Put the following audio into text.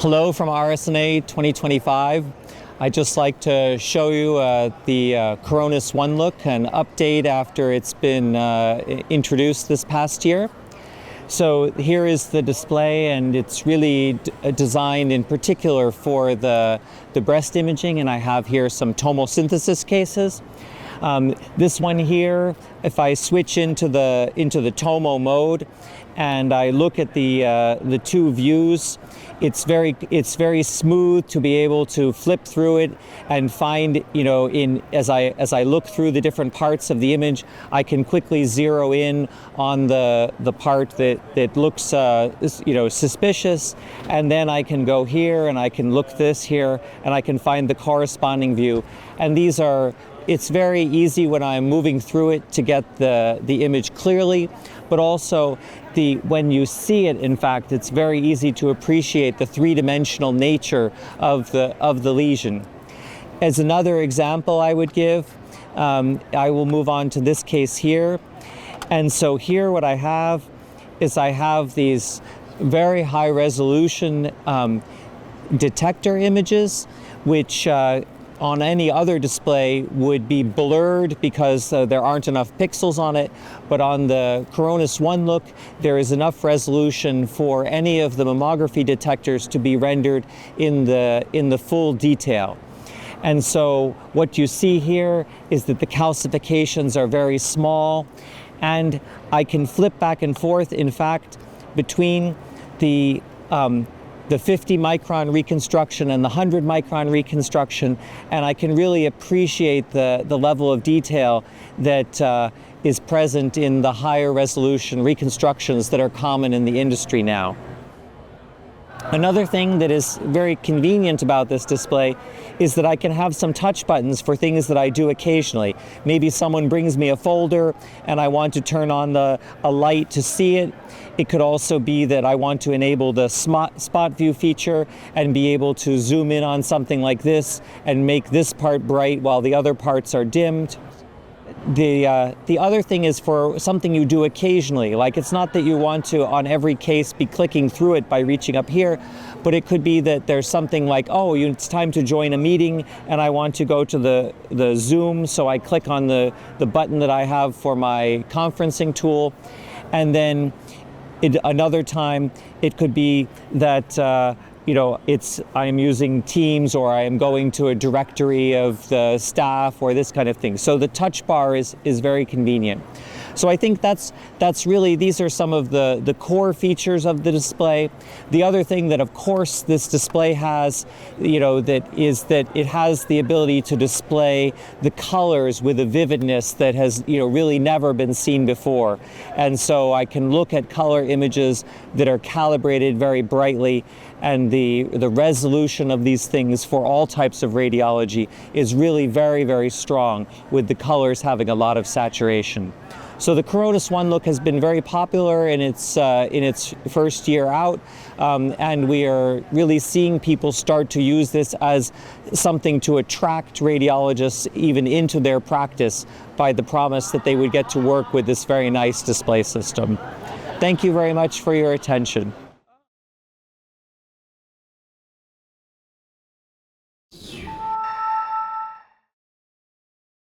Hello from RSNA 2025. I'd just like to show you the Coronis OneLook, an update after it's been introduced this past year. So here is the display, and it's really designed in particular for the breast imaging, and I have here some tomosynthesis cases. This one here, if I switch into the tomo mode and I look at the two views, it's very smooth to be able to flip through it and find, as I look through the different parts of the image, I can quickly zero in on the part that looks suspicious, and then I can go here and I can look this here and I can find the corresponding view. And it's very easy when I'm moving through it to get the image clearly, but also when you see it, in fact, it's very easy to appreciate the three-dimensional nature of the lesion. As another example I would give, I will move on to this case here. And so here what I have is these very high resolution detector images, which on any other display would be blurred because there aren't enough pixels on it, but on the Coronis OneLook there is enough resolution for any of the mammography detectors to be rendered in the full detail. And so what you see here is that the calcifications are very small, and I can flip back and forth, in fact, between the 50 micron reconstruction and the 100 micron reconstruction, and I can really appreciate the level of detail that is present in the higher resolution reconstructions that are common in the industry now. Another thing that is very convenient about this display is that I can have some touch buttons for things that I do occasionally. Maybe someone brings me a folder and I want to turn on a light to see it. It could also be that I want to enable the spot view feature and be able to zoom in on something like this and make this part bright while the other parts are dimmed. The other thing is for something you do occasionally, like it's not that you want to on every case be clicking through it by reaching up here, but it could be that there's something like, oh, it's time to join a meeting and I want to go to the Zoom, so I click on the button that I have for my conferencing tool. And then another time it could be that I'm using Teams, or I am going to a directory of the staff, or this kind of thing. So the touch bar is very convenient. So I think that's really, these are some of the core features of the display. The other thing that of course this display has, that it has the ability to display the colors with a vividness that has really never been seen before. And so I can look at color images that are calibrated very brightly, and the resolution of these things for all types of radiology is really very, very strong, with the colors having a lot of saturation. So the Coronis OneLook has been very popular in its first year out, and we are really seeing people start to use this as something to attract radiologists even into their practice by the promise that they would get to work with this very nice display system. Thank you very much for your attention.